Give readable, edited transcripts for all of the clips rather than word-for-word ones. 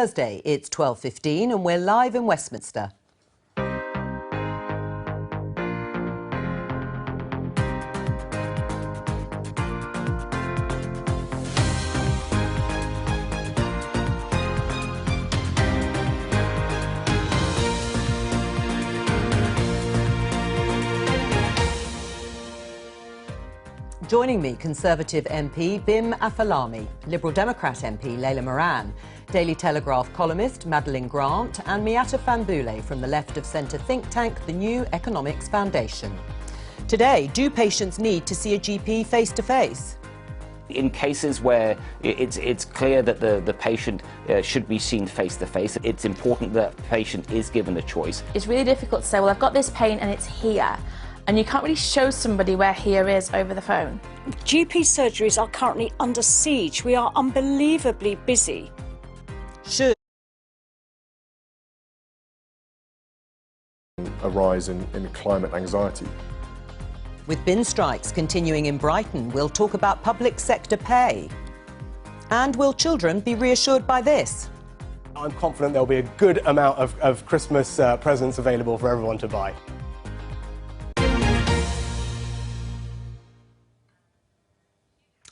Thursday. It's 12:15 and we're live in Westminster. Joining me, Conservative MP Bim Afellamy, Liberal Democrat MP Layla Moran, Daily Telegraph columnist Madeline Grant and Miatta Fahnbulleh from the left of centre think tank The New Economics Foundation. Today, do patients need to see a GP face-to-face? In cases where it's clear that the patient should be seen face-to-face, it's important that the patient is given a choice. It's really difficult to say, well, I've got this pain and it's here. And you can't really show somebody where here is over the phone. GP surgeries are currently under siege. We are unbelievably busy. Should a rise in climate anxiety. With bin strikes continuing in Brighton, we'll talk about public sector pay. And will children be reassured by this? I'm confident there'll be a good amount of Christmas presents available for everyone to buy.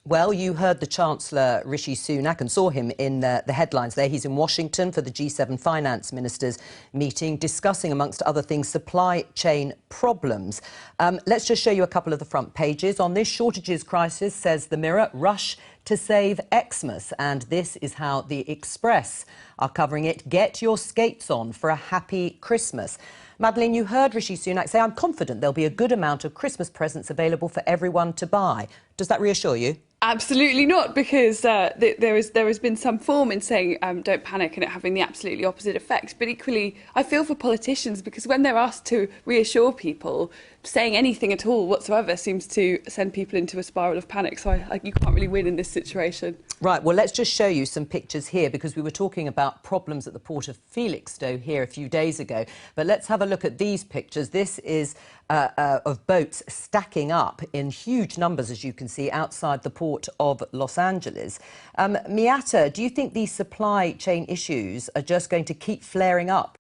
Well, you heard the Chancellor, Rishi Sunak, and saw him in the headlines there. He's in Washington for the G7 finance ministers meeting, discussing, amongst other things, supply chain problems. Let's just show you a couple of the front pages. On this shortages crisis, says the Mirror, rush to save Xmas. And this is how the Express are covering it. Get your skates on for a happy Christmas. Madeline, you heard Rishi Sunak say, I'm confident there'll be a good amount of Christmas presents available for everyone to buy. Does that reassure you? Absolutely not, because there has been some form in saying don't panic and it having the absolutely opposite effect. But equally, I feel for politicians, because when they're asked to reassure people, saying anything at all whatsoever seems to send people into a spiral of panic. So you can't really win in this situation. Right, well, let's just show you some pictures here, because we were talking about problems at the port of Felixstowe here a few days ago. But let's have a look at these pictures. This is of boats stacking up in huge numbers, as you can see, outside the port of Los Angeles. Miatta, do you think these supply chain issues are just going to keep flaring up?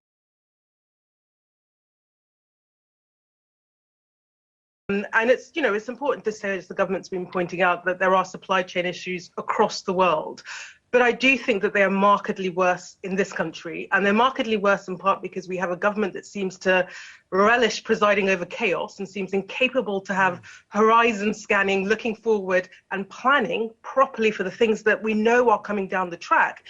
And it's, it's important to say, as the government's been pointing out, that there are supply chain issues across the world. But I do think that they are markedly worse in this country. And they're markedly worse in part because we have a government that seems to relish presiding over chaos and seems incapable to have horizon scanning, looking forward and planning properly for the things that we know are coming down the track.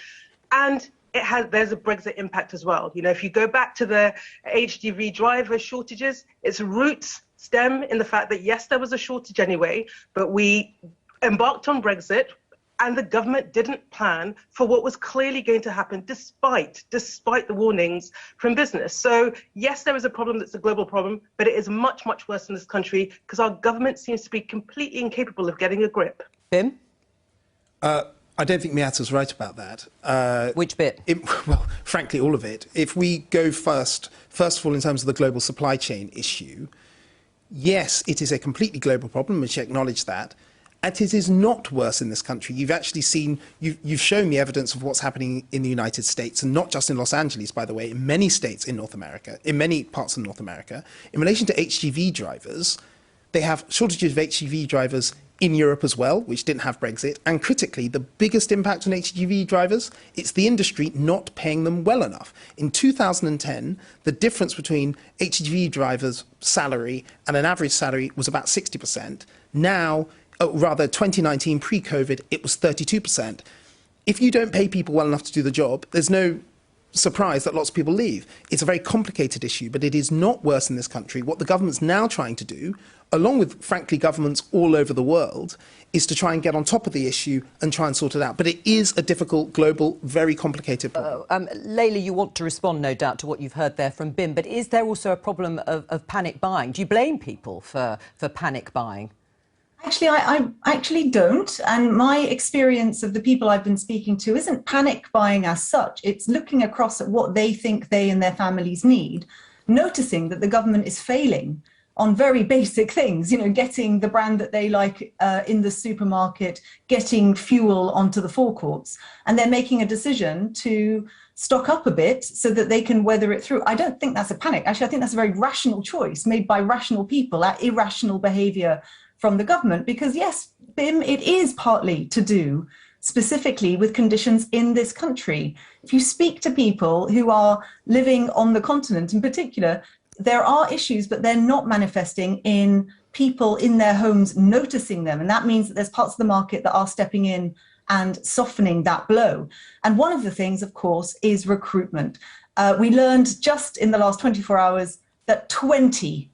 And there's a Brexit impact as well. If you go back to the HGV driver shortages, its roots stem in the fact that, yes, there was a shortage anyway, but we embarked on Brexit and the government didn't plan for what was clearly going to happen despite the warnings from business. So, yes, there is a problem that's a global problem, but it is much, much worse in this country because our government seems to be completely incapable of getting a grip. Bim? I don't think Miatta's right about that. Which bit? Well, frankly, all of it. If we go first of all, in terms of the global supply chain issue, yes, it is a completely global problem, which I acknowledge that. And it is not worse in this country. You've actually seen, you've shown me evidence of what's happening in the United States, and not just in Los Angeles, by the way, in many states in North America, in many parts of North America. In relation to HGV drivers, they have shortages of HGV drivers in Europe as well, which didn't have Brexit. And critically, the biggest impact on HGV drivers, it's the industry not paying them well enough. In 2010, the difference between HGV drivers' salary and an average salary was about 60%. Now, rather 2019, pre-COVID, it was 32%. If you don't pay people well enough to do the job, there's no surprise that lots of people leave. It's a very complicated issue, but it is not worse in this country. What the government's now trying to do, along with, frankly, governments all over the world, is to try and get on top of the issue and try and sort it out. But it is a difficult, global, very complicated problem. Layla, you want to respond, no doubt, to what you've heard there from Bim, but is there also a problem of panic buying? Do you blame people for panic buying? Actually, I actually don't. And my experience of the people I've been speaking to isn't panic buying as such. It's looking across at what they think they and their families need, noticing that the government is failing on very basic things, getting the brand that they like in the supermarket, getting fuel onto the forecourts. And they're making a decision to stock up a bit so that they can weather it through. I don't think that's a panic. Actually, I think that's a very rational choice made by rational people at irrational behaviour from the government. Because yes, Bim, it is partly to do specifically with conditions in this country. If you speak to people who are living on the continent in particular, there are issues, but they're not manifesting in people in their homes noticing them. And that means that there's parts of the market that are stepping in and softening that blow. And one of the things, of course, is recruitment. We learned just in the last 24 hours that 20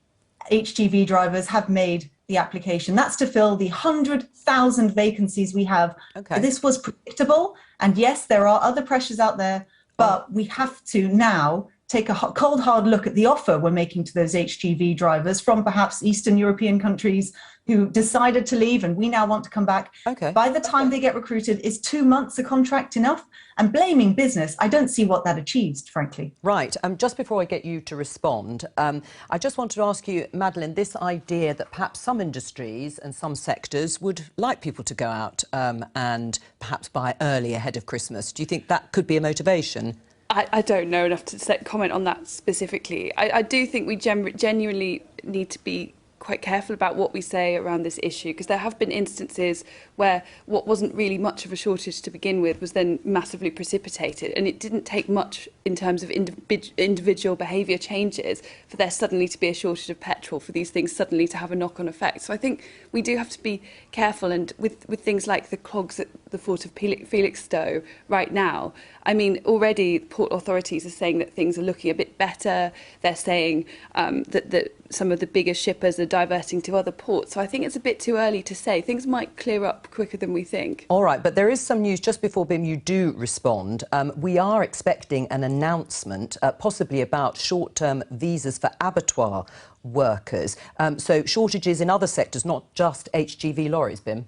HGV drivers have made the application. That's to fill the 100,000 vacancies we have. Okay. This was predictable. And yes, there are other pressures out there, but we have to now take a cold, hard look at the offer we're making to those HGV drivers from perhaps Eastern European countries who decided to leave and we now want to come back. Okay. By the time they get recruited, is 2 months a contract enough? And blaming business, I don't see what that achieves, frankly. Right. Just before I get you to respond, I just wanted to ask you, Madeleine, this idea that perhaps some industries and some sectors would like people to go out and perhaps buy early ahead of Christmas. Do you think that could be a motivation? I don't know enough to comment on that specifically. I do think we genuinely need to be quite careful about what we say around this issue, because there have been instances where what wasn't really much of a shortage to begin with was then massively precipitated, and it didn't take much in terms of individual behaviour changes for there suddenly to be a shortage of petrol, for these things suddenly to have a knock-on effect. So I think we do have to be careful, and with things like the clogs at the Fort of Felixstowe right now, I mean, already port authorities are saying that things are looking a bit better. They're saying that some of the bigger shippers are diverting to other ports. So I think it's a bit too early to say. Things might clear up quicker than we think. All right, but there is some news just before, Bim, you do respond. We are expecting an announcement, possibly about short-term visas for abattoir workers. So shortages in other sectors, not just HGV lorries, Bim.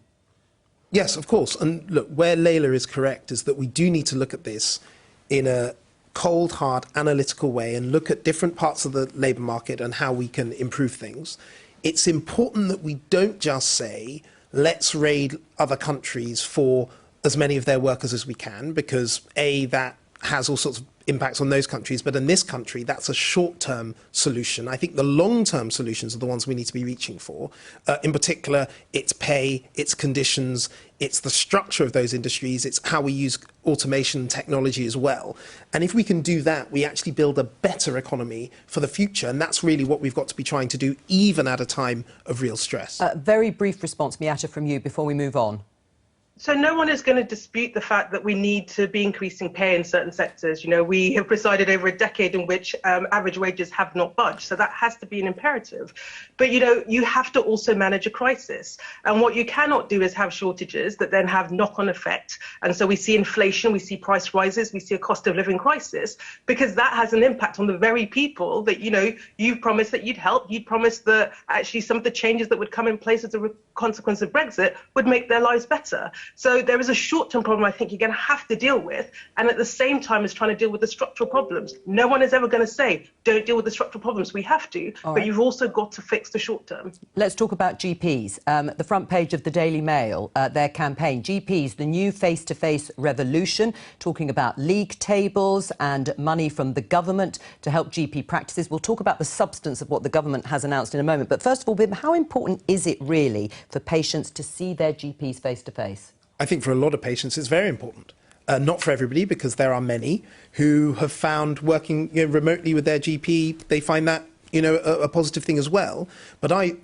Yes, of course. And look, where Layla is correct is that we do need to look at this in a cold, hard, analytical way and look at different parts of the labour market and how we can improve things. It's important that we don't just say, let's raid other countries for as many of their workers as we can, because A, that has all sorts of impacts on those countries, but in this country, that's a short-term solution. I think the long-term solutions are the ones we need to be reaching for. In particular, it's pay, it's conditions, it's the structure of those industries, it's how we use automation and technology as well. And if we can do that, we actually build a better economy for the future, and that's really what we've got to be trying to do, even at a time of real stress. Very brief response, Miata, from you before we move on. So no one is going to dispute the fact that we need to be increasing pay in certain sectors. You know, we have presided over a decade in which average wages have not budged. So that has to be an imperative. But, you know, you have to also manage a crisis. And what you cannot do is have shortages that then have knock-on effect. And so we see inflation, we see price rises, we see a cost of living crisis, because that has an impact on the very people that, you know, you've promised that you'd help. You'd promised that actually some of the changes that would come in place as a consequence of Brexit would make their lives better. So there is a short-term problem I think you're going to have to deal with, and at the same time as trying to deal with the structural problems. No one is ever going to say, don't deal with the structural problems. We have to, but you've also got to fix the short term. Let's talk about GPs. The front page of the Daily Mail, their campaign, GPs, the new face-to-face revolution, talking about league tables and money from the government to help GP practices. We'll talk about the substance of what the government has announced in a moment. But first of all, Bim, how important is it really for patients to see their GPs face-to-face? I think for a lot of patients it's very important. Not for everybody, because there are many who have found working remotely with their GP, they find that a positive thing as well. But I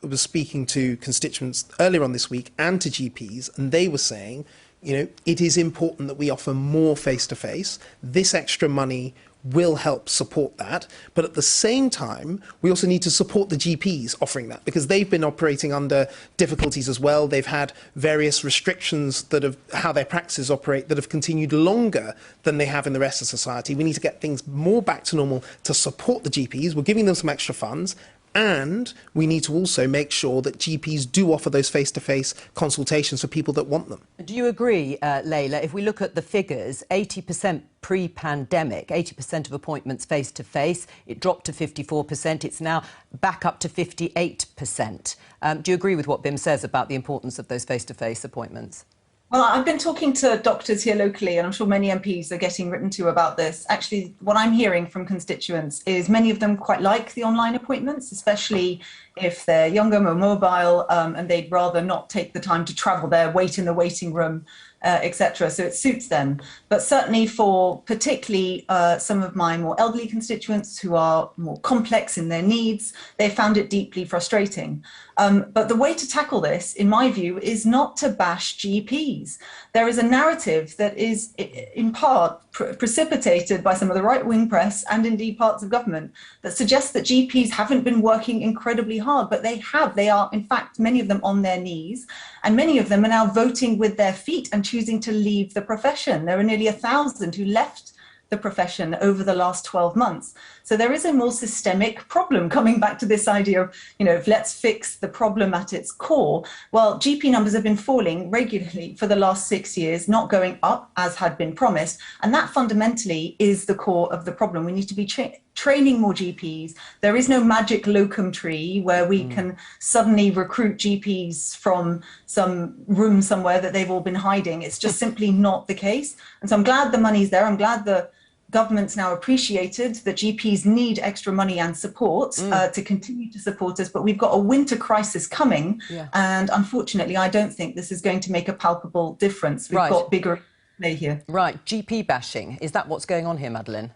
was speaking to constituents earlier on this week and to GPs, and they were saying, it is important that we offer more face-to-face. This extra money will help support that. But at the same time, we also need to support the GPs offering that, because they've been operating under difficulties as well. They've had various restrictions that have how their practices operate that have continued longer than they have in the rest of society. We need to get things more back to normal to support the GPs. We're giving them some extra funds. And we need to also make sure that GPs do offer those face-to-face consultations for people that want them. Do you agree, Layla, if we look at the figures, 80% pre-pandemic, 80% of appointments face-to-face, it dropped to 54%, it's now back up to 58%. Do you agree with what Bim says about the importance of those face-to-face appointments? Well, I've been talking to doctors here locally, and I'm sure many MPs are getting written to about this. Actually, what I'm hearing from constituents is many of them quite like the online appointments, especially if they're younger, more mobile, and they'd rather not take the time to travel there, wait in the waiting room, etc. So it suits them. But certainly for particularly some of my more elderly constituents who are more complex in their needs, they found it deeply frustrating. But the way to tackle this, in my view, is not to bash GPs. There is a narrative that is in part precipitated by some of the right-wing press and indeed parts of government that suggests that GPs haven't been working incredibly hard, but they have. They are, in fact, many of them on their knees, and many of them are now voting with their feet and choosing to leave the profession. There are nearly 1,000 who left the profession over the last 12 months. So there is a more systemic problem, coming back to this idea of, let's fix the problem at its core. Well, GP numbers have been falling regularly for the last 6 years, not going up as had been promised. And that fundamentally is the core of the problem. We need to be training more GPs. There is no magic locum tree where we can suddenly recruit GPs from some room somewhere that they've all been hiding. It's just simply not the case. And so I'm glad the money's there. I'm glad the government's now appreciated that GPs need extra money and support to continue to support us, but we've got a winter crisis coming, and unfortunately I don't think this is going to make a palpable difference. We've got bigger play here. Right, GP bashing, is that what's going on here, Madeleine?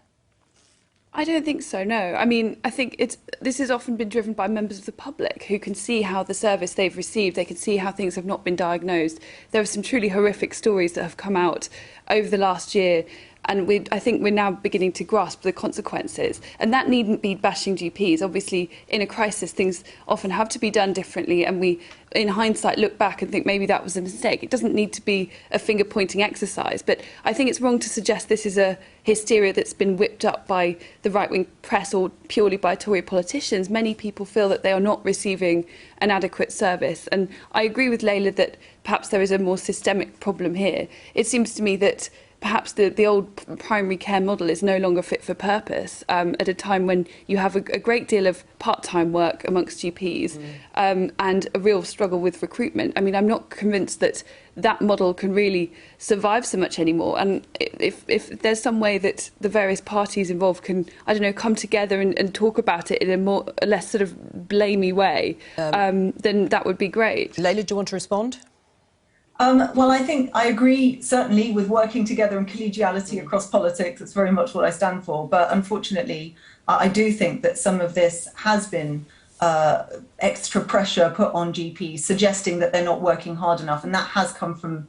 I don't think so, no. I mean, I think this has often been driven by members of the public who can see how the service they've received, they can see how things have not been diagnosed. There are some truly horrific stories that have come out over the last year, and I think we're now beginning to grasp the consequences. And that needn't be bashing GPs. Obviously, in a crisis, things often have to be done differently, and we, in hindsight, look back and think maybe that was a mistake. It doesn't need to be a finger-pointing exercise, but I think it's wrong to suggest this is a hysteria that's been whipped up by the right-wing press or purely by Tory politicians. Many people feel that they are not receiving an adequate service, and I agree with Layla that perhaps there is a more systemic problem here. It seems to me that perhaps the old primary care model is no longer fit for purpose at a time when you have a great deal of part-time work amongst GPs and a real struggle with recruitment. I mean, I'm not convinced that that model can really survive so much anymore. And if there's some way that the various parties involved can, I don't know, come together and talk about it in a less sort of blamey way, then that would be great. Layla, do you want to respond? Well, I think I agree, certainly, with working together and collegiality across politics. That's very much what I stand for. But unfortunately, I do think that some of this has been extra pressure put on GPs, suggesting that they're not working hard enough. And that has come from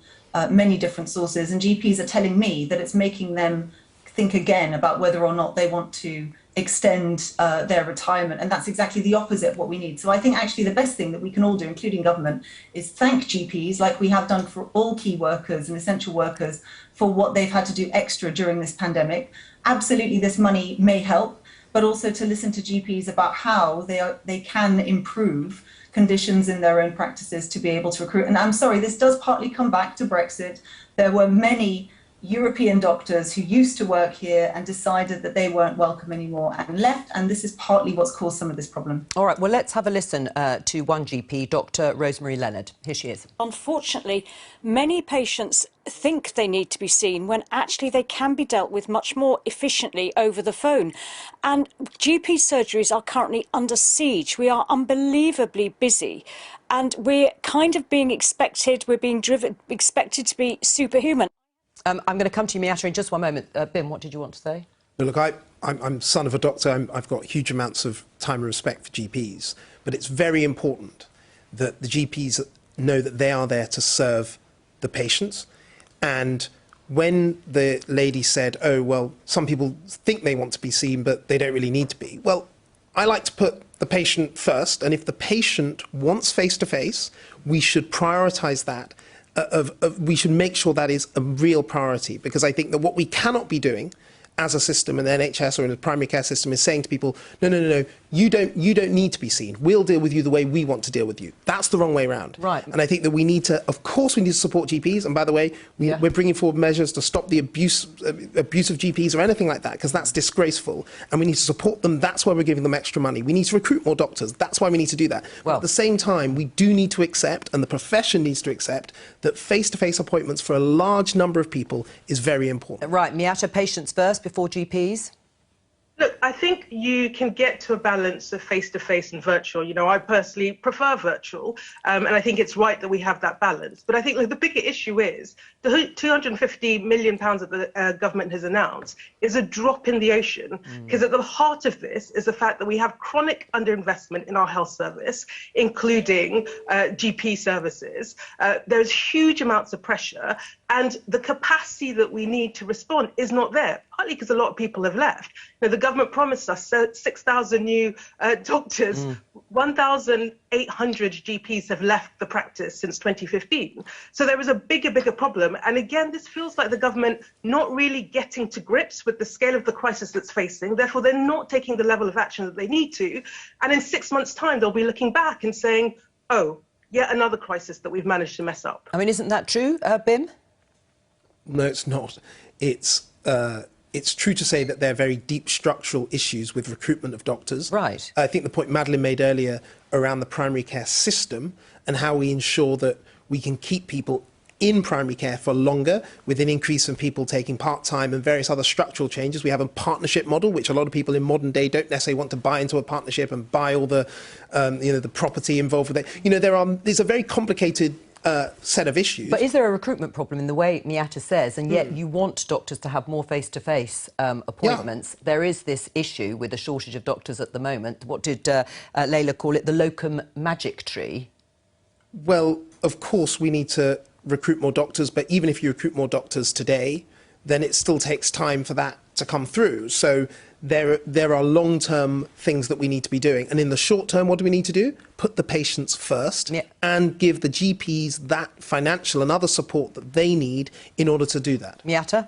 many different sources. And GPs are telling me that it's making them think again about whether or not they want to extend their retirement, and that's exactly the opposite of what we need. So I think actually the best thing that we can all do, including government, is thank GPs, like we have done for all key workers and essential workers, for what they've had to do extra during this pandemic. Absolutely, this money may help, but also to listen to GPs about how they can improve conditions in their own practices to be able to recruit. And I'm sorry, this does partly come back to Brexit. There were many European doctors who used to work here and decided that they weren't welcome anymore and left, and this is partly what's caused some of this problem. All right, well, let's have a listen to one GP, Dr. Rosemary Leonard. Here she is. Unfortunately, many patients think they need to be seen when actually they can be dealt with much more efficiently over the phone. And GP surgeries are currently under siege. We are unbelievably busy, and we're kind of being expected, expected to be superhuman. I'm going to come to you, Miata, in just one moment. Bim, what did you want to say? Look, I'm son of a doctor. I've got huge amounts of time and respect for GPs, but it's very important that the GPs know that they are there to serve the patients. And when the lady said, oh, well, some people think they want to be seen, but they don't really need to be. Well, I like to put the patient first, and if the patient wants face-to-face, we should prioritise that. We should make sure that is a real priority, because I think that what we cannot be doing as a system, and the NHS or in the primary care system is saying to people, no, you don't need to be seen. We'll deal with you the way we want to deal with you. That's the wrong way around. Right. And I think that we need to, of course, we need to support GPs. And by the way, we're bringing forward measures to stop the abuse of GPs or anything like that, because that's disgraceful. And we need to support them. That's why we're giving them extra money. We need to recruit more doctors. That's why we need to do that. Well, at the same time, we do need to accept, and the profession needs to accept, that face-to-face appointments for a large number of people is very important. Right. Miata, patients first before GPs? Look, I think you can get to a balance of face-to-face and virtual. You know, I personally prefer virtual, and I think it's right that we have that balance. But I think the bigger issue is the £250 million that the government has announced is a drop in the ocean, because at the heart of this is the fact that we have chronic underinvestment in our health service, including GP services. There's huge amounts of pressure, and the capacity that we need to respond is not there, partly because a lot of people have left. You know, the government promised us 6,000 new doctors. 1,800 GPs have left the practice since 2015. So there is a bigger problem. And again, this feels like the government not really getting to grips with the scale of the crisis that's facing. Therefore, they're not taking the level of action that they need to. And in 6 months' time, they'll be looking back and saying, oh, yet another crisis that we've managed to mess up. I mean, isn't that true, Bim? No, it's not. It's true to say that there are very deep structural issues with recruitment of doctors. Right. I think the point Madeleine made earlier around the primary care system and how we ensure that we can keep people in primary care for longer, with an increase in people taking part-time and various other structural changes. We have a partnership model, which a lot of people in modern day don't necessarily want to buy into a partnership and buy all the, the property involved with it. You know, there's a very complicated set of issues. But is there a recruitment problem in the way Miata says, and yet you want doctors to have more face-to-face appointments? Yeah. There is this issue with a shortage of doctors at the moment. What did Layla call it? The locum magic tree? Well, of course we need to recruit more doctors, but even if you recruit more doctors today, then it still takes time for that to come through. So there are long-term things that we need to be doing. And in the short term, what do we need to do? Put the patients first and give the GPs that financial and other support that they need in order to do that. Miata?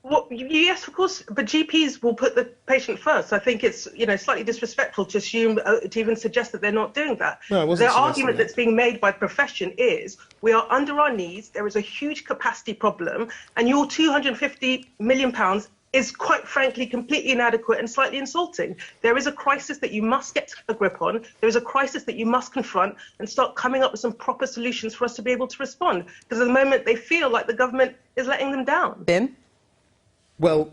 Well, yes, of course, but GPs will put the patient first. I think it's, slightly disrespectful to assume, to even suggest that they're not doing that. No, I wasn't the argument that's being made by the profession is we are under our knees, there is a huge capacity problem, and your £250 million is quite frankly completely inadequate and slightly insulting. There is a crisis that you must get a grip on. There is a crisis that you must confront and start coming up with some proper solutions for us to be able to respond. Because at the moment they feel like the government is letting them down. Bim? Well,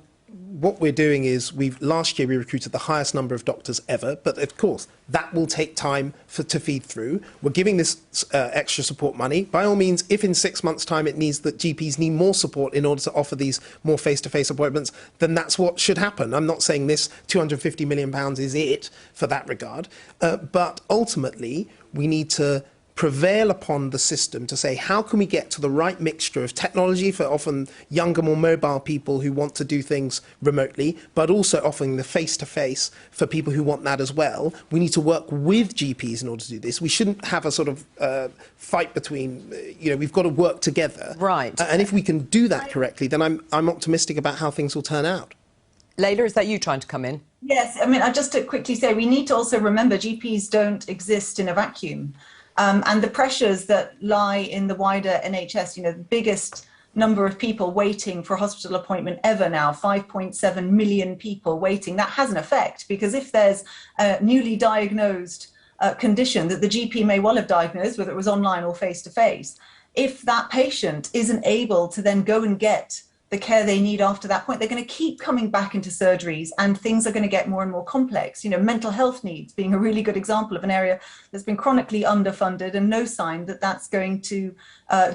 what we're doing is last year we recruited the highest number of doctors ever, but of course that will take time to feed through. We're giving this extra support money. By all means, if in 6 months' time it means that GPs need more support in order to offer these more face-to-face appointments, then that's what should happen. I'm not saying this £250 million is it for that regard, but ultimately we need to prevail upon the system to say, how can we get to the right mixture of technology for often younger, more mobile people who want to do things remotely, but also offering the face-to-face for people who want that as well. We need to work with GPs in order to do this. We shouldn't have a sort of fight between, we've got to work together. Right. And if we can do that correctly, then I'm optimistic about how things will turn out. Layla, is that you trying to come in? Yes, I mean, just to quickly say, we need to also remember GPs don't exist in a vacuum. And the pressures that lie in the wider NHS, the biggest number of people waiting for a hospital appointment ever now, 5.7 million people waiting, that has an effect, because if there's a newly diagnosed condition that the GP may well have diagnosed, whether it was online or face-to-face, if that patient isn't able to then go and get the care they need after that point, they're going to keep coming back into surgeries and things are going to get more and more complex. Mental health needs being a really good example of an area that's been chronically underfunded and no sign that that's going to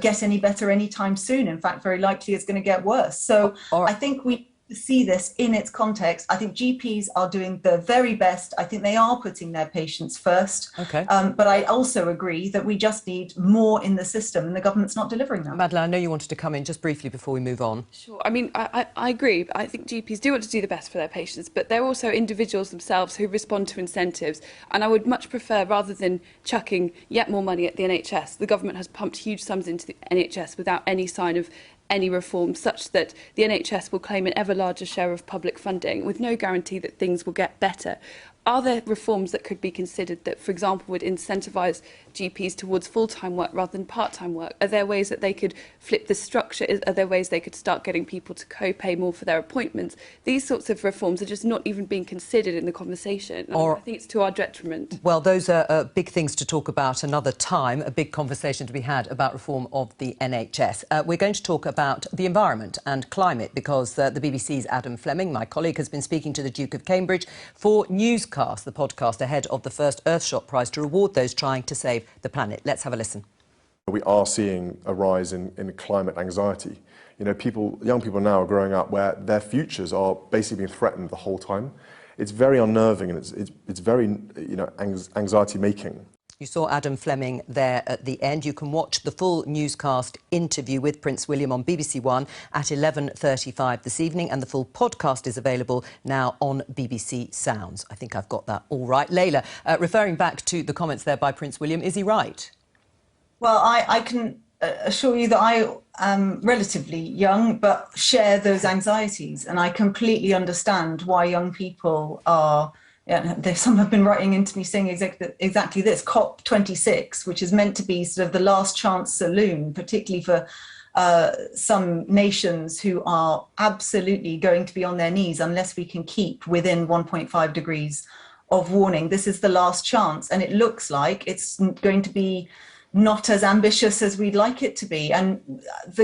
get any better anytime soon. In fact, very likely it's going to get worse. So I think we see this in its context. I think GPs are doing the very best. I think they are putting their patients first. Okay. But I also agree that we just need more in the system and the government's not delivering that. Madeleine, I know you wanted to come in just briefly before we move on. Sure. I mean, I agree. I think GPs do want to do the best for their patients, but they're also individuals themselves who respond to incentives. And I would much prefer, rather than chucking yet more money at the NHS, the government has pumped huge sums into the NHS without any sign of any reform such that the NHS will claim an ever larger share of public funding with no guarantee that things will get better. Are there reforms that could be considered that, for example, would incentivise GPs towards full-time work rather than part-time work? Are there ways that they could flip the structure? Are there ways they could start getting people to co-pay more for their appointments? These sorts of reforms are just not even being considered in the conversation. I think it's to our detriment. Well, those are big things to talk about another time, a big conversation to be had about reform of the NHS. We're going to talk about the environment and climate because the BBC's Adam Fleming, my colleague, has been speaking to the Duke of Cambridge for Newscast, the podcast ahead of the first Earthshot Prize to reward those trying to save the planet. Let's have a listen. We are seeing a rise in climate anxiety. You know, young people now are growing up where their futures are basically being threatened the whole time. It's very unnerving and it's very, you know, anxiety-making. You saw Adam Fleming there at the end. You can watch the full newscast interview with Prince William on BBC One at 11:35 this evening, and the full podcast is available now on BBC Sounds. I think I've got that all right. Layla, referring back to the comments there by Prince William, is he right? Well, I can assure you that I am relatively young, but share those anxieties, and I completely understand why young people are. Yeah, some have been writing into me saying exactly this. COP26, which is meant to be sort of the last chance saloon, particularly for some nations who are absolutely going to be on their knees unless we can keep within 1.5 degrees of warning. This is the last chance, and it looks like it's going to be not as ambitious as we'd like it to be. And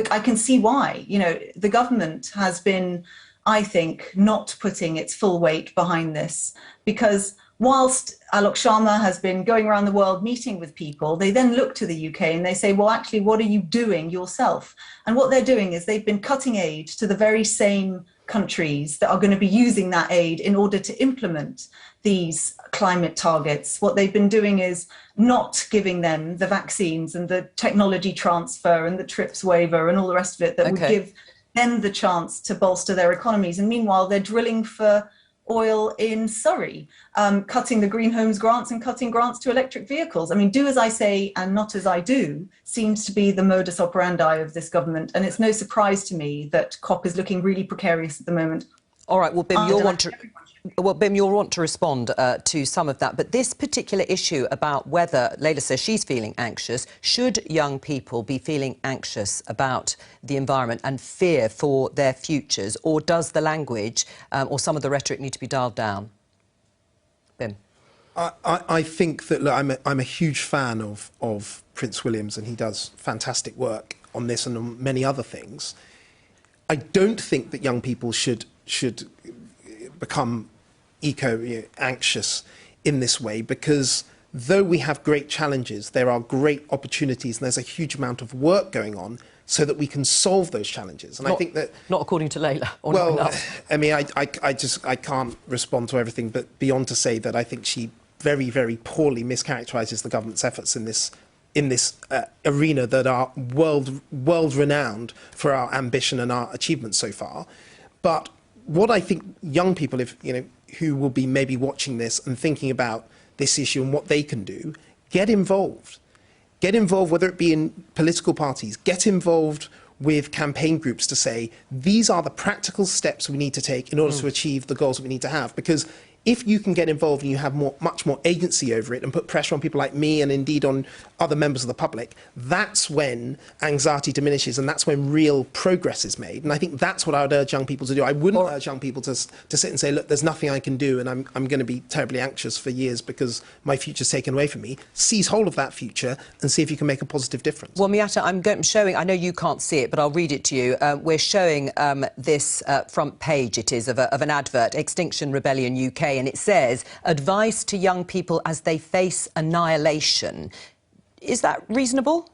I can see why. You know, the government has been, I think, not putting its full weight behind this, because whilst Alok Sharma has been going around the world meeting with people, they then look to the UK and they say, well, actually, what are you doing yourself? And what they're doing is they've been cutting aid to the very same countries that are going to be using that aid in order to implement these climate targets. What they've been doing is not giving them the vaccines and the technology transfer and the TRIPS waiver and all the rest of it that would give them the chance to bolster their economies. And meanwhile, they're drilling for oil in Surrey, cutting the Green Homes grants and cutting grants to electric vehicles. I mean, do as I say and not as I do seems to be the modus operandi of this government. And it's no surprise to me that COP is looking really precarious at the moment. All right, well, Bim, you'll want to respond to some of that. But this particular issue about whether, Layla says she's feeling anxious, should young people be feeling anxious about the environment and fear for their futures, or does the language or some of the rhetoric need to be dialed down? Bim. I think that, look, I'm a huge fan of Prince William's, and he does fantastic work on this and on many other things. I don't think that young people should become anxious in this way, because though we have great challenges, there are great opportunities and there's a huge amount of work going on so that we can solve those challenges. And I think that... Not according to Layla. Or well, not enough. I mean, I can't respond to everything, but beyond to say that I think she very, very poorly mischaracterises the government's efforts in this arena that are world-renowned for our ambition and our achievements so far. But what I think young people, who will be maybe watching this and thinking about this issue and what they can do, get involved. Get involved, whether it be in political parties, get involved with campaign groups to say, these are the practical steps we need to take in order to achieve the goals that we need to have. Because if you can get involved and you have much more agency over it and put pressure on people like me and indeed on other members of the public, that's when anxiety diminishes and that's when real progress is made. And I think that's what I would urge young people to do. I wouldn't urge young people to sit and say, look, there's nothing I can do and I'm going to be terribly anxious for years because my future's taken away from me. Seize hold of that future and see if you can make a positive difference. Well, Miatta, I'm showing, I know you can't see it, but I'll read it to you. We're showing this front page, it is, of an advert, Extinction Rebellion UK, and it says, advice to young people as they face annihilation. Is that reasonable?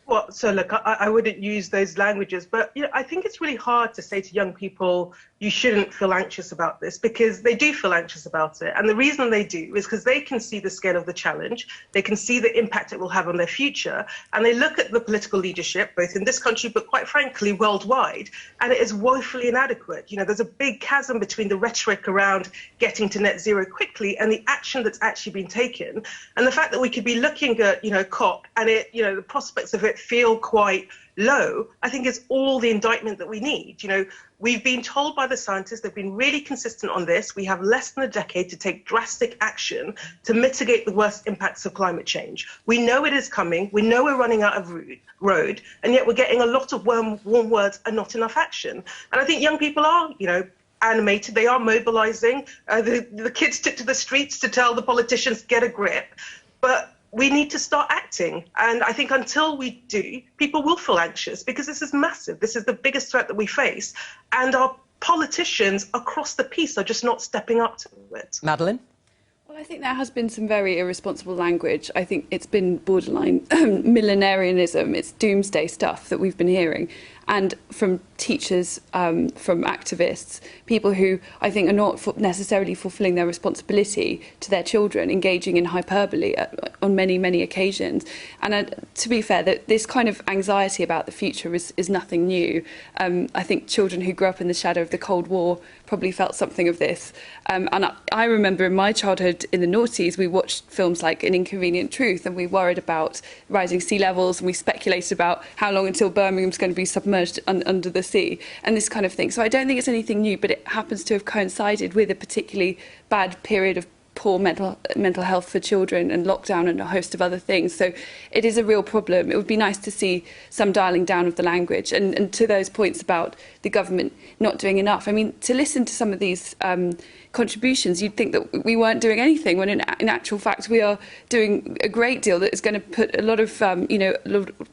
Well, so look, I wouldn't use those languages, but I think it's really hard to say to young people, you shouldn't feel anxious about this, because they do feel anxious about it. And the reason they do is because they can see the scale of the challenge, they can see the impact it will have on their future, and they look at the political leadership, both in this country, but quite frankly, worldwide, and it is woefully inadequate. There's a big chasm between the rhetoric around getting to net zero quickly and the action that's actually been taken. And the fact that we could be looking at, COP and the prospects of it feel quite low, I think is all the indictment that we need. We've been told by the scientists, they've been really consistent on this. We have less than a decade to take drastic action to mitigate the worst impacts of climate change. We know it is coming. We know we're running out of road, and yet we're getting a lot of warm words and not enough action. And I think young people are, animated. They are mobilizing. The kids took to the streets to tell the politicians, get a grip. But we need to start acting. And I think until we do, people will feel anxious because this is massive. This is the biggest threat that we face. And our politicians across the piece are just not stepping up to it. Madeline? Well, I think there has been some very irresponsible language. I think it's been borderline millenarianism. It's doomsday stuff that we've been hearing. And from teachers, from activists, people who I think are not necessarily fulfilling their responsibility to their children, engaging in hyperbole on many, many occasions. And to be fair, that this kind of anxiety about the future is nothing new. I think children who grew up in the shadow of the Cold War probably felt something of this. And I remember in my childhood in the noughties, we watched films like An Inconvenient Truth, and we worried about rising sea levels, and we speculated about how long until Birmingham's going to be submerged under the sea, and this kind of thing. So I don't think it's anything new, but it happens to have coincided with a particularly bad period of poor mental health for children and lockdown and a host of other things. So it is a real problem. It would be nice to see some dialling down of the language. And to those points about the government not doing enough, I mean, to listen to some of these contributions, you'd think that we weren't doing anything, when in actual fact we are doing a great deal that is going to put a lot of, a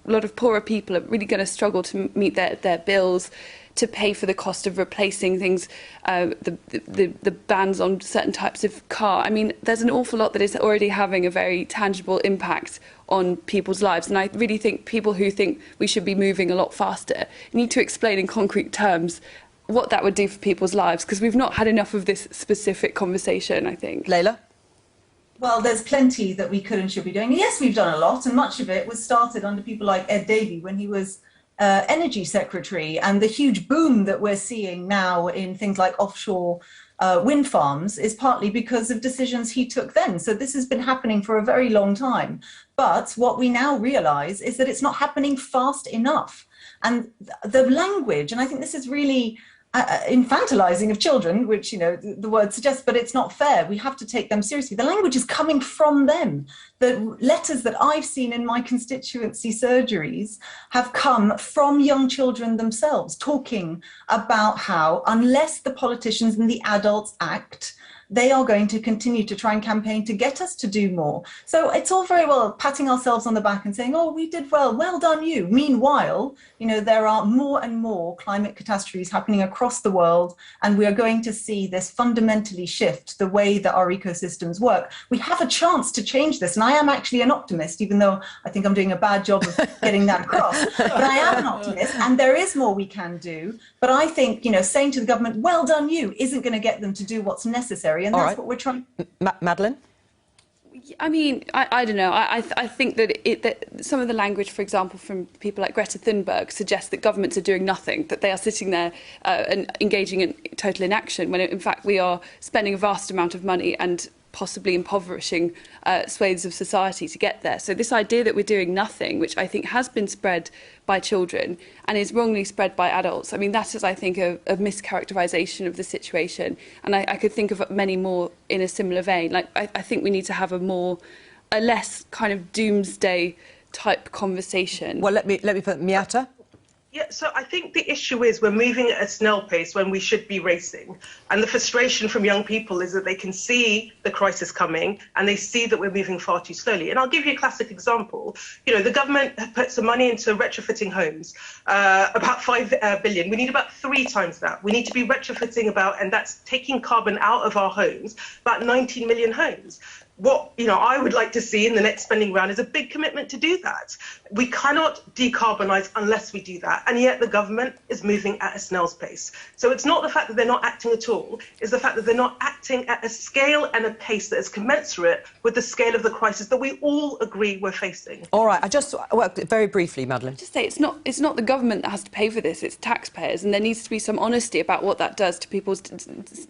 lot of poorer people are really going to struggle to meet their bills, to pay for the cost of replacing things, the bans on certain types of car. I mean, there's an awful lot that is already having a very tangible impact on people's lives. And I really think people who think we should be moving a lot faster need to explain in concrete terms what that would do for people's lives, because we've not had enough of this specific conversation, I think. Layla? Well, there's plenty that we could and should be doing. Yes, we've done a lot, and much of it was started under people like Ed Davey when he was Energy Secretary, and the huge boom that we're seeing now in things like offshore wind farms is partly because of decisions he took then. So this has been happening for a very long time. But what we now realize is that it's not happening fast enough. And the language, and I think this is really infantilizing of children, which, the word suggests, but it's not fair. We have to take them seriously. The language is coming from them. The letters that I've seen in my constituency surgeries have come from young children themselves, talking about how, unless the politicians and the adults act, they are going to continue to try and campaign to get us to do more. So it's all very well patting ourselves on the back and saying, oh, we did well done you. Meanwhile, there are more and more climate catastrophes happening across the world, and we are going to see this fundamentally shift the way that our ecosystems work. We have a chance to change this, and I am actually an optimist, even though I think I'm doing a bad job of getting that across. But I am an optimist, and there is more we can do. But I think, saying to the government, well done you, isn't going to get them to do what's necessary. And that's what we're trying. Madeline? I mean, I don't know. I think that some of the language, for example, from people like Greta Thunberg suggests that governments are doing nothing, that they are sitting there and engaging in total inaction, when in fact we are spending a vast amount of money and possibly impoverishing swathes of society to get there. So this idea that we're doing nothing, which I think has been spread by children and is wrongly spread by adults, I mean, that is, I think, a mischaracterisation of the situation. And I could think of many more in a similar vein. Like, I think we need to have a less kind of doomsday type conversation. Well, let me put Miata. Yeah, so I think the issue is we're moving at a snail pace when we should be racing. And the frustration from young people is that they can see the crisis coming and they see that we're moving far too slowly. And I'll give you a classic example. The government put some money into retrofitting homes, about 5 billion. We need about 3 times that. We need to be retrofitting and that's taking carbon out of our homes, about 19 million homes. What I would like to see in the next spending round is a big commitment to do that. We cannot decarbonise unless we do that, and yet the government is moving at a snail's pace. So it's not the fact that they're not acting at all, it's the fact that they're not acting at a scale and a pace that is commensurate with the scale of the crisis that we all agree we're facing. All right, very briefly, Madeline. Just say it's not the government that has to pay for this, it's taxpayers, and there needs to be some honesty about what that does to people's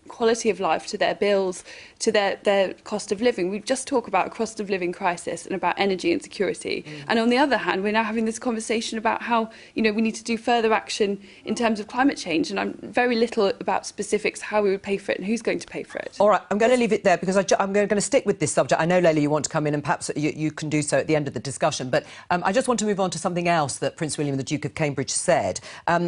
quality of life, to their bills, to their cost of living. We just talk about a cost of living crisis and about energy insecurity. And on the other hand, hand, we're now having this conversation about how, you know, we need to do further action in terms of climate change, and I'm very little about specifics, how we would pay for it and who's going to pay for it. All right, I'm going to leave it there because I'm going to stick with this subject. I know, Leila, you want to come in and perhaps you can do so at the end of the discussion, but I just want to move on to something else that Prince William, the Duke of Cambridge, said.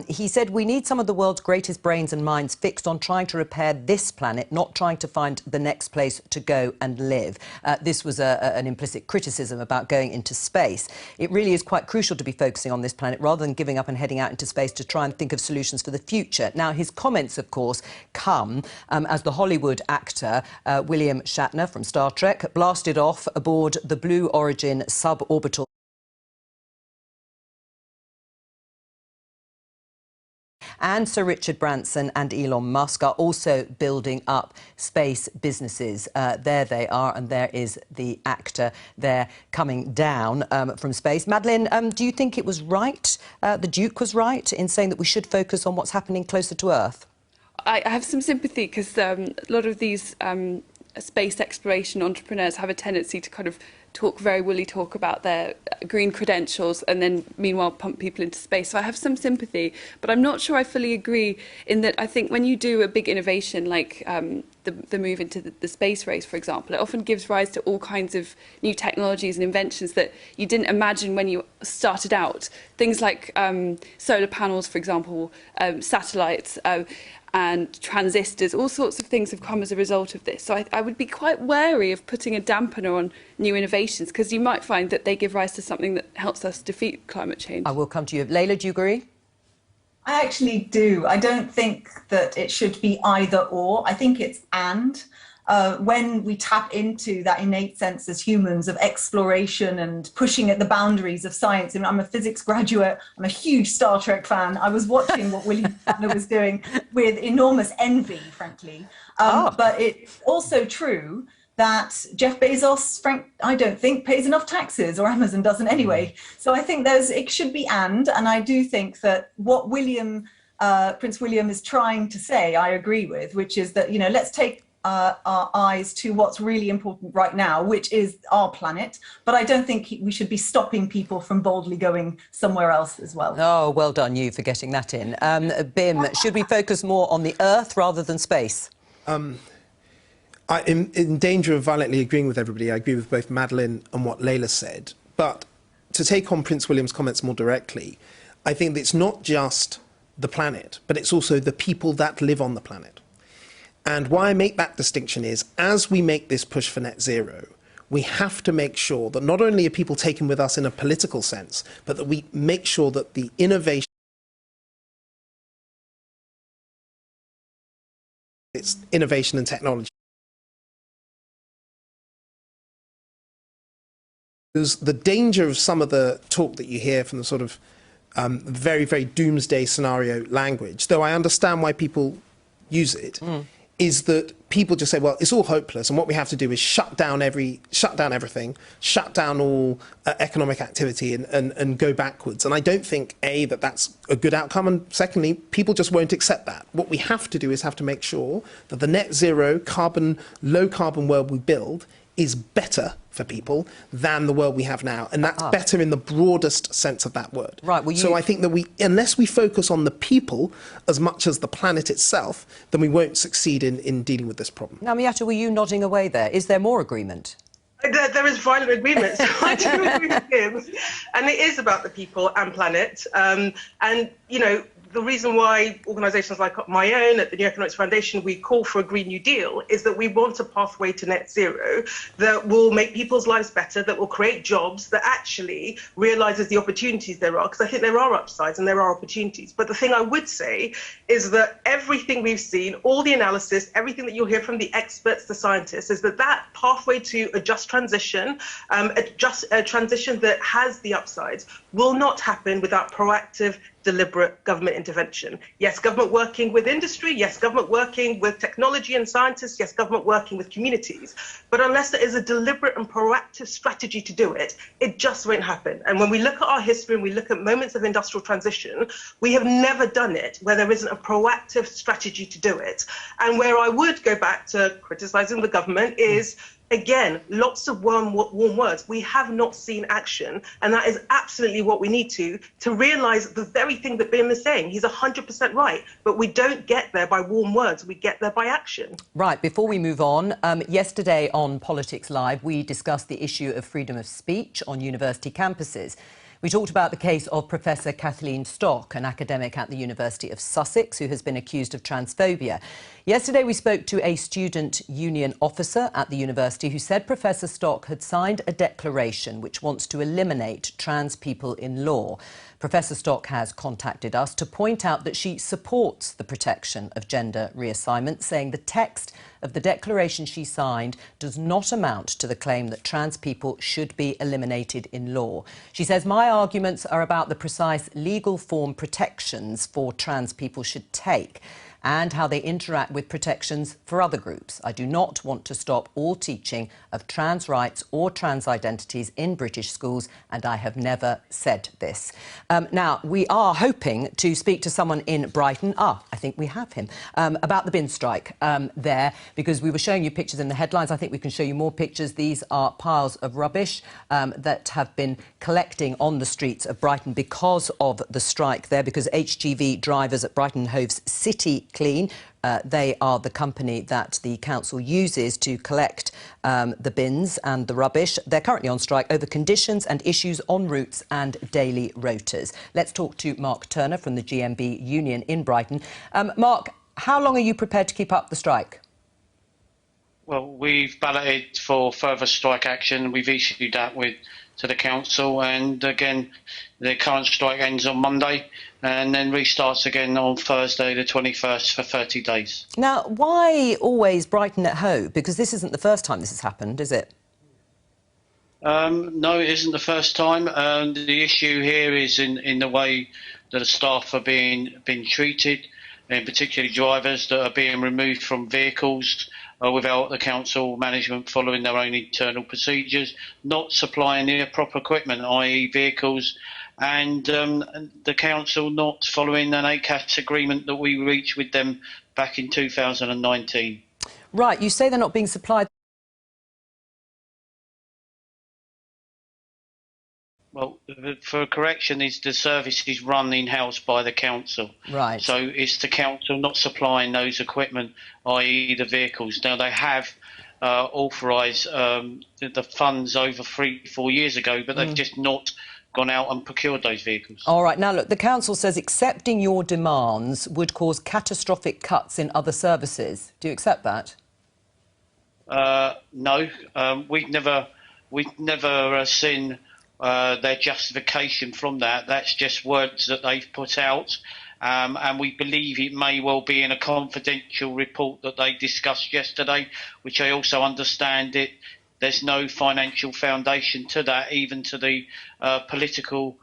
He said, "We need some of the world's greatest brains and minds fixed on trying to repair this planet, not trying to find the next place to go and live." This was an implicit criticism about going into space. It really is quite crucial to be focusing on this planet rather than giving up and heading out into space to try and think of solutions for the future. Now, his comments, of course, come as the Hollywood actor William Shatner from Star Trek blasted off aboard the Blue Origin suborbital. And Sir Richard Branson and Elon Musk are also building up space businesses. There they are, and there is the actor there coming down from space. Madeleine, do you think it was right, the Duke was right, in saying that we should focus on what's happening closer to Earth? I have some sympathy because a lot of these space exploration entrepreneurs have a tendency to kind of talk very woolly talk about their green credentials and then meanwhile pump people into space. So I have some sympathy, but I'm not sure I fully agree in that I think when you do a big innovation like the move into the space race, for example, it often gives rise to all kinds of new technologies and inventions that you didn't imagine when you started out. Things like solar panels, for example, satellites, and transistors, all sorts of things have come as a result of this. So I would be quite wary of putting a dampener on new innovations because you might find that they give rise to something that helps us defeat climate change. I will come to you. Leila, do you agree? I actually do. I don't think that it should be either or. I think it's and. When we tap into that innate sense as humans of exploration and pushing at the boundaries of science. I mean, I'm a physics graduate. I'm a huge Star Trek fan. I was watching what William Shatner was doing with enormous envy, frankly. But it's also true that Jeff Bezos, I don't think, pays enough taxes, or Amazon doesn't anyway. So I think it should be and I do think that what Prince William is trying to say, I agree with, which is that, you know, let's take our eyes to what's really important right now, which is our planet. But I don't think we should be stopping people from boldly going somewhere else as well. Oh, well done you for getting that in. Bim, should we focus more on the Earth rather than space? I'm in danger of violently agreeing with everybody. I agree with both Madeleine and what Leila said. But to take on Prince William's comments more directly, I think that it's not just the planet, but it's also the people that live on the planet. And why I make that distinction is, as we make this push for net zero, we have to make sure that not only are people taken with us in a political sense, but that we make sure that the innovation, it's innovation and technology. Because the danger of some of the talk that you hear from the sort of very, very doomsday scenario language, though I understand why people use it, is that people just say, well, it's all hopeless, and what we have to do is shut down everything, shut down all economic activity and go backwards. And I don't think, A, that that's a good outcome, and secondly, people just won't accept that. What we have to do is have to make sure that the net zero, low carbon world we build is better for people than the world we have now. And that's better in the broadest sense of that word. Right. Well, so I think that unless we focus on the people as much as the planet itself, then we won't succeed in dealing with this problem. Now, Miatta, were you nodding away there? Is there more agreement? There is violent agreement, so I do agree with him. And it is about the people and planet. And, you know, the reason why organisations like my own at the New Economics Foundation, we call for a Green New Deal, is that we want a pathway to net zero that will make people's lives better, that will create jobs, that actually realises the opportunities there are, because I think there are upsides and there are opportunities. But the thing I would say is that everything we've seen, all the analysis, everything that you'll hear from the experts, the scientists, is that that pathway to a just transition, a transition that has the upsides, will not happen without proactive, deliberate government intervention. Yes, government working with industry. Yes, government working with technology and scientists. Yes, government working with communities. But unless there is a deliberate and proactive strategy to do it, it just won't happen. And when we look at our history and we look at moments of industrial transition, we have never done it where there isn't a proactive strategy to do it. And where I would go back to criticising the government is Again, lots of warm words. We have not seen action, and that is absolutely what we need to realise the very thing that Bim is saying. He's 100% right, but we don't get there by warm words. We get there by action. Right, before we move on, yesterday on Politics Live, we discussed the issue of freedom of speech on university campuses. We talked about the case of Professor Kathleen Stock, an academic at the University of Sussex who has been accused of transphobia. Yesterday we spoke to a student union officer at the university who said Professor Stock had signed a declaration which wants to eliminate trans people in law. Professor Stock has contacted us to point out that she supports the protection of gender reassignment, saying the text of the declaration she signed does not amount to the claim that trans people should be eliminated in law. She says, my arguments are about the precise legal form protections for trans people should take and how they interact with protections for other groups. I do not want to stop all teaching of trans rights or trans identities in British schools, and I have never said this. Now, we are hoping to speak to someone in Brighton, I think we have him, about the bin strike there, because we were showing you pictures in the headlines. I think we can show you more pictures. These are piles of rubbish that have been collecting on the streets of Brighton because of the strike there, because HGV drivers at Brighton Hove's City Clean, they are the company that the council uses to collect the bins and the rubbish. They're currently on strike over conditions and issues on routes and daily rotas. Let's talk to Mark Turner from the GMB union in Brighton. Mark, how long are you prepared to keep up the strike? Well, we've balloted for further strike action. We've issued that to the council, and again, the current strike ends on Monday and then restarts again on Thursday the 21st for 30 days. Now, why always Brighton at Hove? Because this isn't the first time this has happened, is it? No, it isn't the first time. The issue here is in the way that the staff are being treated, and particularly drivers that are being removed from vehicles without the council management following their own internal procedures, not supplying the proper equipment, i.e. vehicles, and the council not following an ACAS agreement that we reached with them back in 2019. Right, you say they're not being supplied. Well, for correction, the service is run in-house by the council. Right. So it's the council not supplying those equipment, i.e. the vehicles. Now, they have authorised the funds over 3-4 years ago, but they've just not gone out and procured those vehicles. All right. Now, look, the council says accepting your demands would cause catastrophic cuts in other services. Do you accept that? No. We've never seen their justification from that. That's just words that they've put out, and we believe it may well be in a confidential report that they discussed yesterday, which I also understand there's no financial foundation to that, even to the political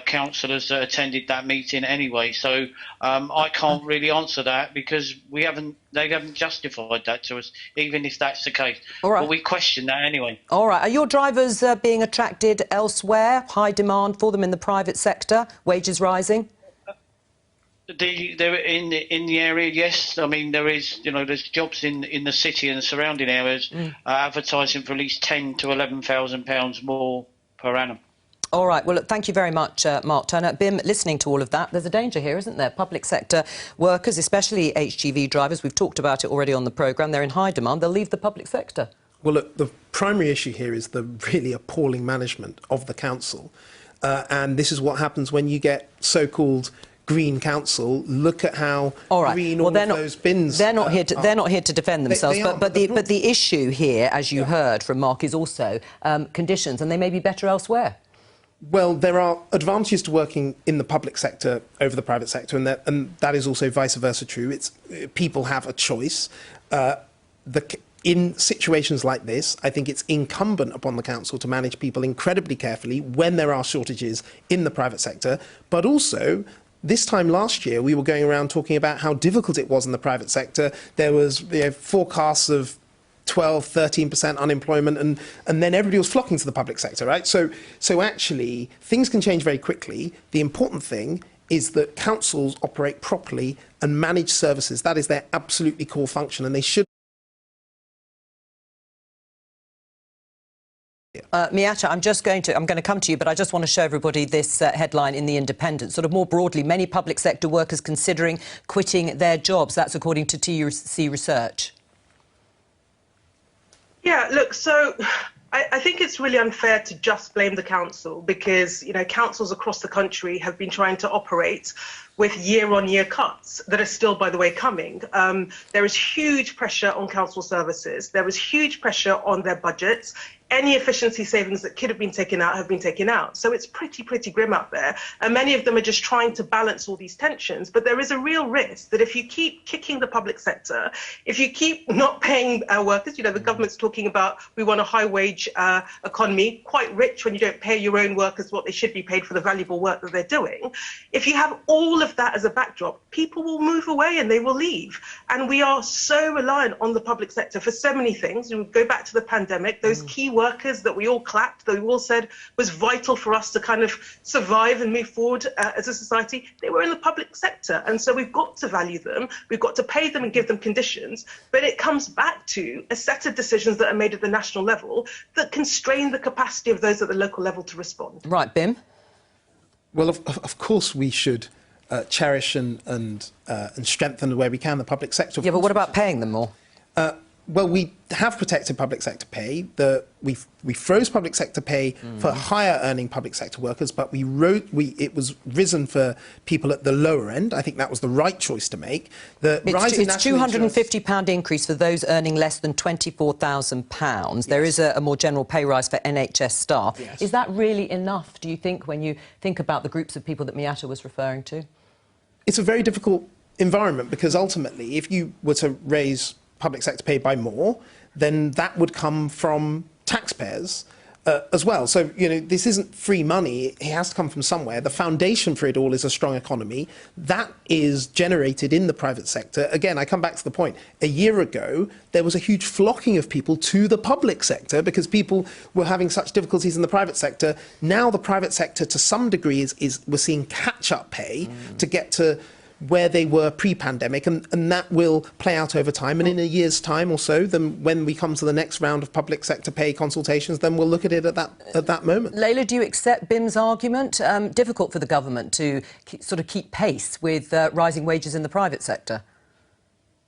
councillors that attended that meeting anyway. So I can't really answer that because they haven't justified that to us, even if that's the case. All right. But we question that anyway. All right. Are your drivers being attracted elsewhere? High demand for them in the private sector? Wages rising? They're in the area, yes. I mean, there's jobs in the city and the surrounding areas advertising for at least £10,000 to £11,000 more per annum. All right. Well, look, thank you very much, Mark Turner. Bim, listening to all of that, there's a danger here, isn't there? Public sector workers, especially HGV drivers, we've talked about it already on the programme, they're in high demand. They'll leave the public sector. Well, look, the primary issue here is the really appalling management of the council. And this is what happens when you get so-called Green Council. Look at how green all of those bins They're not here to defend themselves. But the issue here, as you heard from Mark, is also conditions, and they may be better elsewhere. Well, there are advantages to working in the public sector over the private sector, and that is also vice versa true. People have a choice. In situations like this, I think it's incumbent upon the council to manage people incredibly carefully when there are shortages in the private sector, but also this time last year, we were going around talking about how difficult it was in the private sector. There was forecasts of 12, 13% unemployment, and then everybody was flocking to the public sector, right? So actually, things can change very quickly. The important thing is that councils operate properly and manage services. That is their absolutely core function, and they should Miatta, I'm going to come to you, but I just want to show everybody this headline in The Independent. Sort of more broadly, many public sector workers considering quitting their jobs. That's according to TUC Research. Yeah, look, so I think it's really unfair to just blame the council because, you know, councils across the country have been trying to operate with year-on-year cuts that are still, by the way, coming. There is huge pressure on council services. There is huge pressure on their budgets. Any efficiency savings that could have been taken out have been taken out. So it's pretty grim out there. And many of them are just trying to balance all these tensions. But there is a real risk that if you keep kicking the public sector, if you keep not paying workers, you know, the government's talking about we want a high-wage economy, quite rich when you don't pay your own workers what they should be paid for the valuable work that they're doing. If you have all of that as a backdrop, people will move away and they will leave. And we are so reliant on the public sector for so many things. You go back to the pandemic, those key workers that we all clapped, that we all said was vital for us to kind of survive and move forward as a society, they were in the public sector. And so we've got to value them, we've got to pay them and give them conditions, but it comes back to a set of decisions that are made at the national level that constrain the capacity of those at the local level to respond. Right, Bim? Well, of course we should cherish and strengthen where we can the public sector. Yeah, but what about paying them more? Well, we have protected public sector pay. We froze public sector pay for higher earning public sector workers, but it was risen for people at the lower end. I think that was the right choice to make. It's £250 increase for those earning less than £24,000. Yes. There is a more general pay rise for NHS staff. Yes. Is that really enough, do you think, when you think about the groups of people that Miatta was referring to? It's a very difficult environment because ultimately, if you were to raise public sector pay by more, then that would come from taxpayers as well. So, you know, this isn't free money. It has to come from somewhere. The foundation for it all is a strong economy. That is generated in the private sector. Again, I come back to the point. A year ago, there was a huge flocking of people to the public sector because people were having such difficulties in the private sector. Now the private sector, to some degree, we're seeing catch-up pay to get to where they were pre-pandemic, and that will play out over time. And in a year's time or so, then when we come to the next round of public sector pay consultations, then we'll look at it at that moment. Layla, do you accept Bim's argument? Difficult for the government to sort of keep pace with rising wages in the private sector?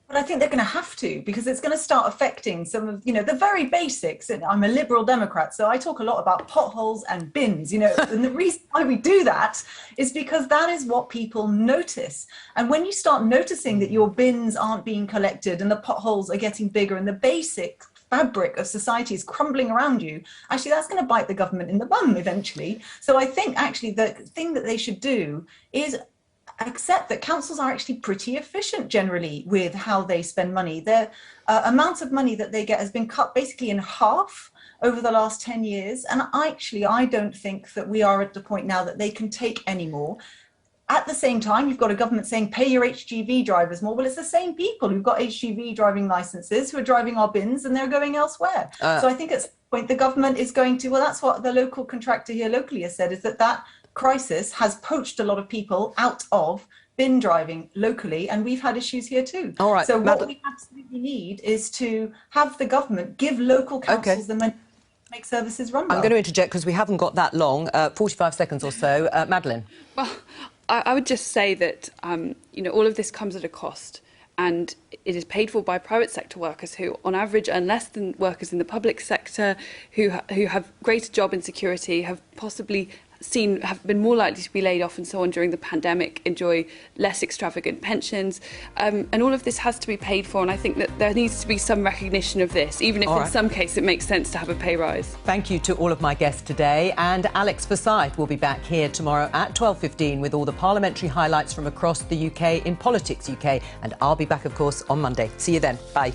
But I think they're going to have to, because it's going to start affecting some of, you know, the very basics. And I'm a Liberal Democrat, so I talk a lot about potholes and bins, you know, and the reason why we do that is because that is what people notice. And when you start noticing that your bins aren't being collected and the potholes are getting bigger and the basic fabric of society is crumbling around you, actually that's going to bite the government in the bum eventually. So I think actually the thing that they should do is accept that councils are actually pretty efficient generally with how they spend money. Their amount of money that they get has been cut basically in half over the last 10 years. And I don't think that we are at the point now that they can take any more. At the same time, you've got a government saying pay your HGV drivers more. Well, it's the same people who've got HGV driving licenses who are driving our bins and they're going elsewhere. So I think at some point the government is going to, well, that's what the local contractor here locally has said, is that crisis has poached a lot of people out of bin driving locally, and we've had issues here too. All right, so what we absolutely need is to have the government give local councils the money to make services run well. I'm going to interject because we haven't got that long, 45 seconds or so. Madeleine. Well, I would just say that, you know, all of this comes at a cost. And it is paid for by private sector workers who, on average, earn less than workers in the public sector, who have greater job insecurity, have been more likely to be laid off and so on during the pandemic, enjoy less extravagant pensions. And all of this has to be paid for, and I think that there needs to be some recognition of this, even if in some cases it makes sense to have a pay rise. Thank you to all of my guests today, and Alex Forsyth will be back here tomorrow at 12:15 with all the parliamentary highlights from across the UK in Politics UK, and I'll be back, of course, on Monday. See you then. Bye.